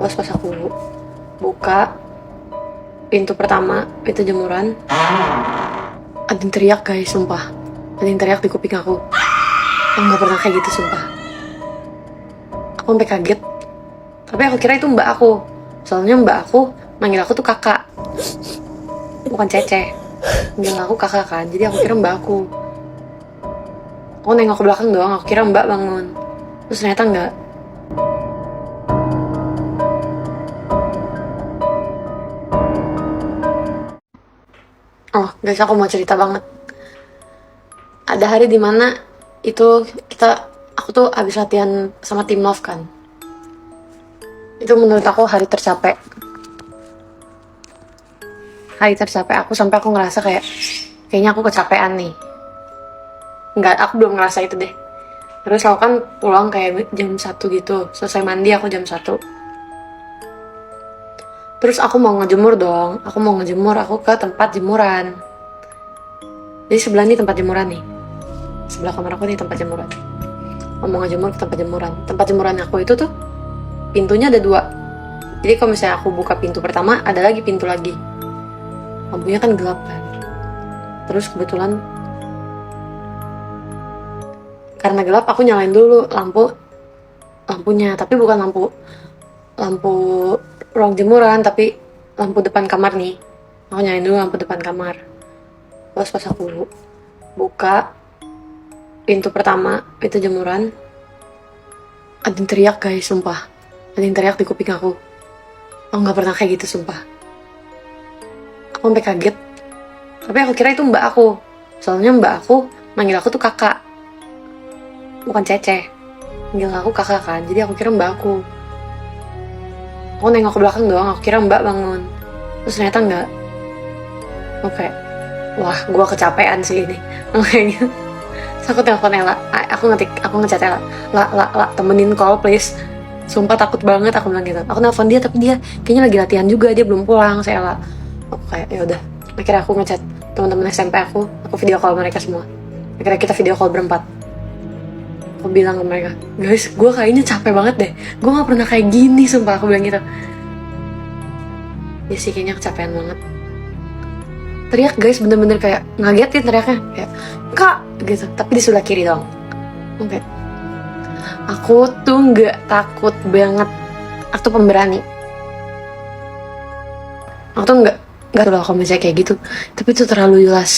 Pas aku buka pintu pertama, itu jemuran, ada yang teriak guys, sumpah. Ada yang teriak di kuping aku. Aku gak pernah kayak gitu, sumpah. Aku sampai kaget. Tapi aku kira itu mbak aku. Soalnya mbak aku manggil aku tuh kakak, bukan Cece. Manggil aku kakak kan, jadi aku kira mbak aku. Aku nengok ke belakang doang, aku kira mbak bangun. Terus ternyata enggak. Oh guys, aku mau cerita banget. Ada hari dimana itu aku tuh abis latihan sama tim love kan. Itu menurut aku hari tercapek. Hari tercapek aku sampai aku ngerasa kayaknya aku kecapean nih. Enggak, aku belum ngerasa itu deh. Terus aku kan pulang kayak jam 1 gitu. Selesai mandi aku jam 1. Terus aku mau ngejemur dong. Aku ke tempat jemuran. Jadi sebelah ini tempat jemuran nih. Sebelah kamar aku nih tempat jemuran. Aku mau ngejemur ke tempat jemuran. Tempat jemuran aku itu tuh pintunya ada 2. Jadi kalau misalnya aku buka pintu pertama, ada lagi pintu lagi. Lampunya kan gelap kan. Terus kebetulan karena gelap aku nyalain dulu lampunya, tapi bukan lampu ruang jemuran, tapi lampu depan kamar nih. Aku nyalain dulu lampu depan kamar. Pas aku buka pintu pertama, itu jemuran, ada yang teriak guys, sumpah. Ada yang teriak di kuping aku. Aku gak pernah kayak gitu, sumpah. Aku sampai kaget. Tapi aku kira itu mbak aku. Soalnya mbak aku manggil aku tuh kakak, bukan Cece. Manggil aku kakak kan, jadi aku kira mbak aku. Aku nengok ke belakang doang, aku kira mbak bangun. Terus ternyata enggak. Oke. Wah, gue kecapean sih ini. Kayak gitu. Terus aku telepon Ella. Aku ngechat Ella. La, temenin call please. Sumpah takut banget, aku bilang gitu. Aku nelfon dia, tapi dia kayaknya lagi latihan juga, dia belum pulang, saya Ella. Aku kayak, yaudah. Akhirnya aku ngechat teman-teman SMP aku video call mereka semua. Akhirnya kita video call berempat. Aku bilang ke mereka, guys, gue kayaknya capek banget deh. Gue gak pernah kayak gini, sumpah. Aku bilang gitu. Ya sih, kayaknya kecapean banget. Teriak guys, bener-bener kayak ngagetin teriaknya. Kayak, kak, gitu. Tapi di sebelah kiri dong. Oke. Aku tuh gak takut banget. Aku tuh pemberani. Aku tuh gak tahu lah kalau misalnya kayak gitu. Tapi itu terlalu jelas.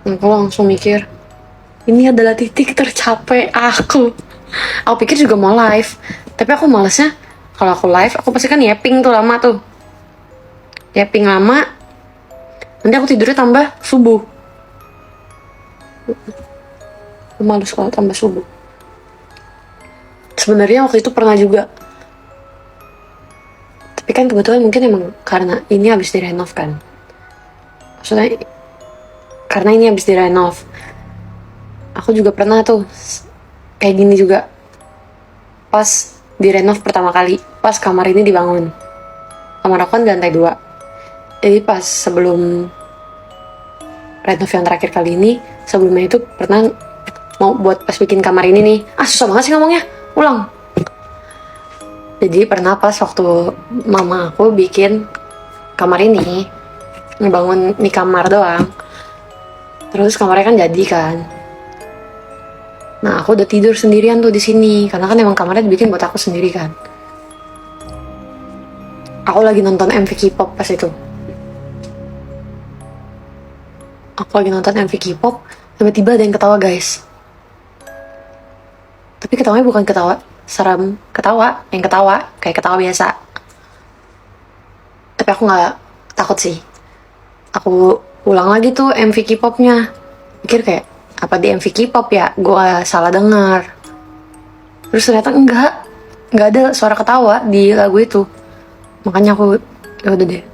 Aku langsung mikir, ini adalah titik tercapai aku. Aku pikir juga mau live, tapi aku malesnya kalau aku live, aku pasti kan yapping tuh lama tuh. Yapping lama, nanti aku tidurnya tambah subuh. Aku males kalau tambah subuh. Sebenarnya waktu itu pernah juga. Tapi kan kebetulan mungkin emang karena ini habis direnov kan. Maksudnya karena ini habis direnov. Aku juga pernah tuh kayak gini juga. Pas direnov pertama kali, pas kamar ini dibangun. Kamar aku kan di lantai 2. Jadi pas sebelum renov yang terakhir kali ini, sebelumnya itu pernah mau buat pas bikin kamar ini nih. Susah banget sih ngomongnya. Ulang. Jadi pernah pas waktu mama aku bikin kamar ini, ngebangun nih kamar doang. Terus kamarnya kan jadi kan. Nah, aku udah tidur sendirian tuh di sini, karena kan emang kamarnya dibikin buat aku sendiri kan. Aku lagi nonton MV K-pop pas itu. Aku lagi nonton MV K-pop, tiba-tiba ada yang ketawa guys. Tapi ketawanya bukan ketawa serem, yang ketawa kayak ketawa biasa. Tapi aku nggak takut sih. Aku ulang lagi tuh MV K-popnya. Pikir kayak, apa di MV K-pop ya? Gue salah dengar. Terus ternyata enggak ada suara ketawa di lagu itu. Makanya aku, ya udah deh.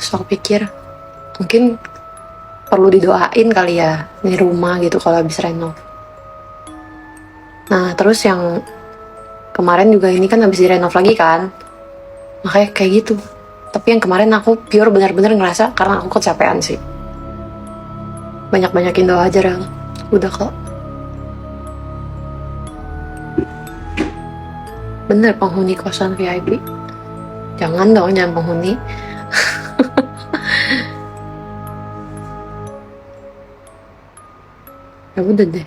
Terus aku pikir, mungkin perlu didoain kali ya di rumah gitu kalau habis renov. Nah terus yang kemarin juga ini kan habis direnov lagi kan. Makanya kayak gitu. Tapi yang kemarin aku pure benar-benar ngerasa karena aku kecapean sih. Banyak-banyakin doa aja, Rel. Udah kok. Bener penghuni kosan VIP. Jangan dong, jangan penghuni. Ya udah deh.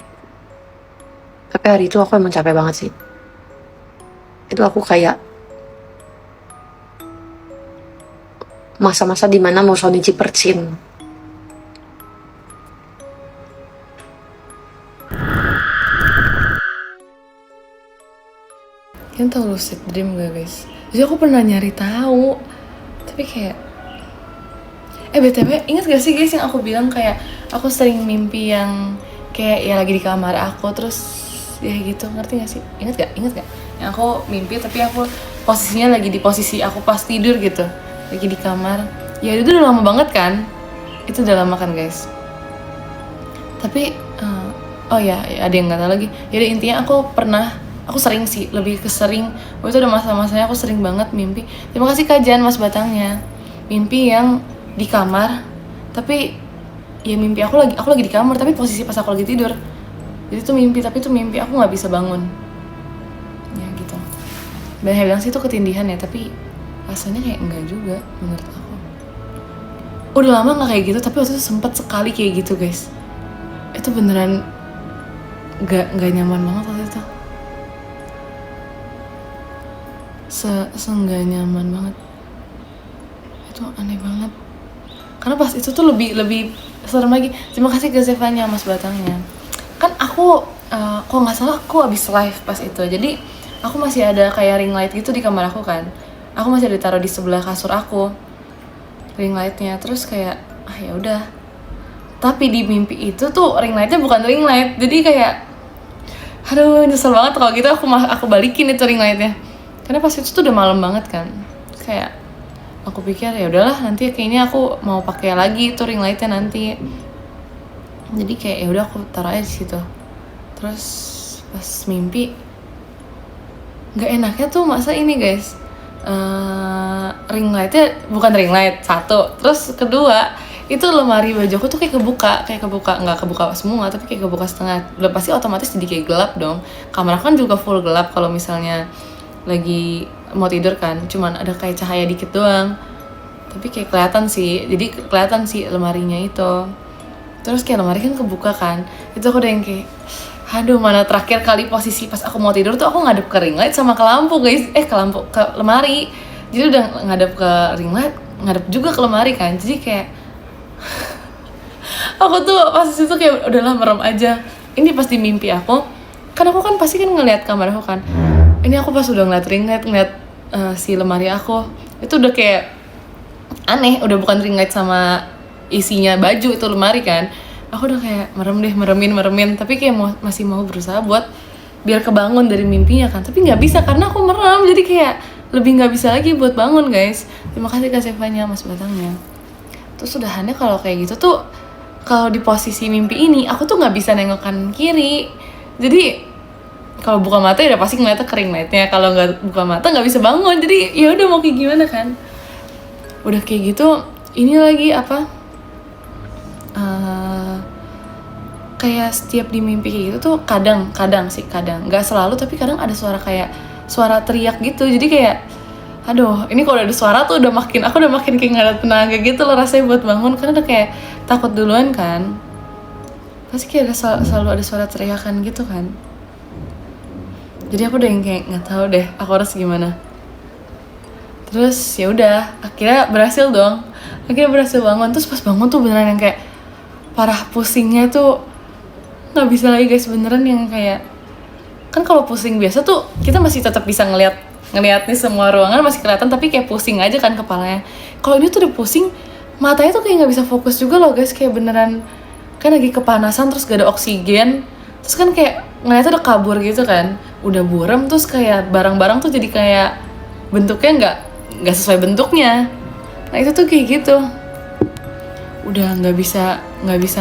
Tapi hari itu aku emang capek banget sih. Itu aku kayak masa-masa dimana mau Sony cipercin. Kalian tau lucid dream gak guys? Jadi aku pernah nyari tahu, tapi kayak BTW ingat gak sih guys yang aku bilang kayak aku sering mimpi yang kayak ya lagi di kamar aku terus ya gitu, ngerti gak sih? Ingat gak? Yang aku mimpi tapi aku posisinya lagi di posisi aku pas tidur gitu, lagi di kamar. Ya itu udah lama banget kan? Itu udah lama kan guys? Tapi oh ya ada yang nggak tahu lagi. Jadi intinya aku sering sih, lebih ke sering. Waktu itu ada masa-masanya aku sering banget mimpi. Terima kasih kajian Mas Batangnya. Mimpi yang di kamar, tapi ya mimpi aku lagi di kamar, tapi posisi pas aku lagi tidur. Jadi itu mimpi, tapi itu mimpi aku nggak bisa bangun. Ya gitu. Banyak bilang sih itu ketindihan ya, tapi rasanya kayak enggak juga menurut aku. Udah lama nggak kayak gitu, tapi waktu itu sempet sekali kayak gitu guys. Itu beneran nggak nyaman banget waktu itu. Nggak nyaman banget. Itu aneh banget. Karena pas itu tuh lebih serem lagi. Terima kasih ke Zevanya Mas Batangnya. Kan aku kalau nggak salah aku abis live pas itu. Jadi aku masih ada kayak ring light gitu di kamar aku kan. Aku masih ada taruh di sebelah kasur aku ring lightnya. Terus kayak ya udah. Tapi di mimpi itu tuh ring lightnya bukan ring light. Jadi kayak aduh nyesel banget kalau gitu aku balikin itu ring lightnya. Karena pas itu tuh udah malam banget kan. Kayak aku pikir ya udahlah nanti kayaknya aku mau pakai lagi tuh ring lightnya nanti. Jadi kayak ya udah aku taruh aja di situ. Terus pas mimpi nggak enaknya tuh masa ini guys, ring lightnya bukan ring light satu. Terus kedua itu lemari baju aku tuh kayak kebuka nggak kebuka semua tapi kayak kebuka setengah. Udah pasti otomatis jadi kayak gelap dong. Kamar aku kan juga full gelap kalau misalnya lagi mau tidur kan, cuman ada kayak cahaya dikit doang, tapi kayak kelihatan sih, jadi kelihatan sih lemarinya itu. Terus kayak lemari kan kebuka kan, itu aku udah yang kayak aduh mana terakhir kali posisi pas aku mau tidur tuh aku ngadep ke ring light sama ke lampu guys, ke lemari. Jadi udah ngadep ke ring light, ngadep juga ke lemari kan, jadi kayak aku tuh pas itu kayak udahlah merem aja. Ini pas di mimpi aku kan pasti kan ngelihat kamar aku kan. Ini aku pas udah ngeliat ring light, si lemari aku itu udah kayak aneh, udah bukan ring light sama isinya baju itu lemari kan. Aku udah kayak meremin, tapi kayak masih mau berusaha buat biar kebangun dari mimpinya kan, tapi nggak bisa karena aku merem, jadi kayak lebih nggak bisa lagi buat bangun guys. Terima kasih Kak Sevanya Mas Batangnya. Terus udahannya kalau kayak gitu tuh, kalau di posisi mimpi ini aku tuh nggak bisa nengok kanan kiri, jadi kalau buka mata ya udah pasti ngeliatnya kering lightnya, kalau nggak buka mata nggak bisa bangun. Jadi ya udah mau kayak gimana kan. Udah kayak gitu ini lagi apa kayak setiap di mimpi kayak gitu tuh kadang nggak selalu tapi kadang ada suara kayak suara teriak gitu. Jadi kayak aduh ini kalau ada suara tuh aku udah makin kayak nggak ada tenaga gitu loh rasanya buat bangun, karena udah kayak takut duluan kan. Pasti kayak selalu ada suara teriakan gitu kan. Jadi aku udah yang kayak nggak tahu deh aku harus gimana. Terus ya udah akhirnya berhasil bangun. Terus pas bangun tuh beneran yang kayak parah pusingnya tuh nggak bisa lagi guys, beneran yang kayak kan kalau pusing biasa tuh kita masih tetap bisa ngeliat nih semua ruangan masih kelihatan, tapi kayak pusing aja kan kepalanya. Kalau ini tuh udah pusing, matanya tuh kayak nggak bisa fokus juga loh guys, kayak beneran kan lagi kepanasan terus gak ada oksigen, terus kan kayak ngeliatnya udah kabur gitu kan, udah buram, terus kayak barang-barang tuh jadi kayak bentuknya nggak sesuai bentuknya. Nah itu tuh kayak gitu, udah nggak bisa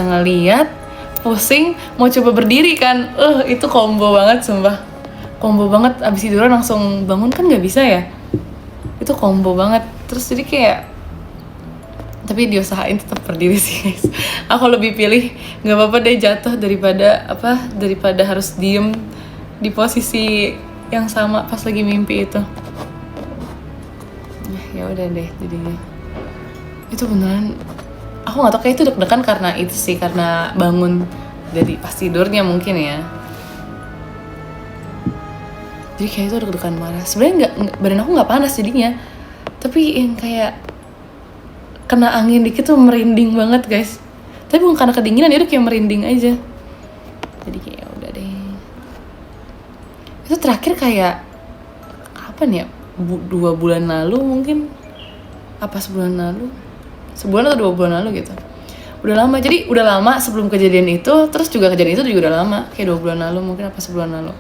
ngeliat, pusing, mau coba berdiri kan, itu combo banget sumpah, combo banget. Abis tiduran langsung bangun kan nggak bisa ya, itu combo banget. Terus jadi kayak tapi diusahain tetap berdiri sih guys. Aku lebih pilih nggak apa-apa deh jatuh daripada harus diem di posisi yang sama pas lagi mimpi itu. Ya udah deh jadinya. Itu beneran aku nggak tahu, kayak itu deg-degan karena itu sih, karena bangun dari pas tidurnya mungkin ya. Jadi kayak itu deg-degan marah. Sebenarnya nggak, badan aku nggak panas jadinya, tapi yang kayak kena angin dikit tuh merinding banget guys. Tapi bukan karena kedinginan, itu kayak merinding aja. Jadi kayak ya udah deh. Itu terakhir kayak kapan ya? 2 bulan lalu mungkin, apa sebulan lalu, sebulan atau 2 bulan lalu gitu. Udah lama, jadi udah lama sebelum kejadian itu, terus juga kejadian itu juga udah lama, kayak 2 bulan lalu mungkin, apa sebulan lalu.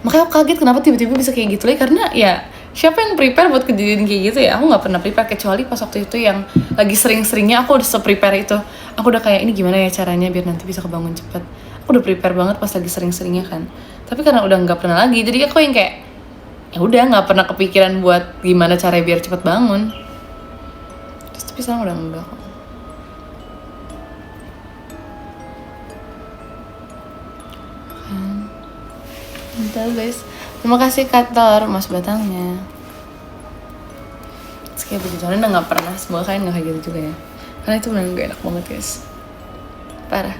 Makanya aku kaget kenapa tiba-tiba bisa kayak gitu lagi, karena ya siapa yang prepare buat kejadian kayak gitu ya. Aku nggak pernah prepare, kecuali pas waktu itu yang lagi sering-seringnya aku udah se-prepare itu. Aku udah kayak, ini gimana ya caranya biar nanti bisa kebangun cepet. Aku udah prepare banget pas lagi sering-seringnya kan. Tapi karena udah nggak pernah lagi, jadi aku yang kayak ya udah nggak pernah kepikiran buat gimana caranya biar cepet bangun. Terus tapi sekarang udah enggak kok. Bentar guys, terima kasih Kator Mas Batangnya. Terus kayak begitu, soalnya udah gak pernah. Semoga kalian gak kayak gitu juga ya, karena itu bener gak enak banget guys, parah.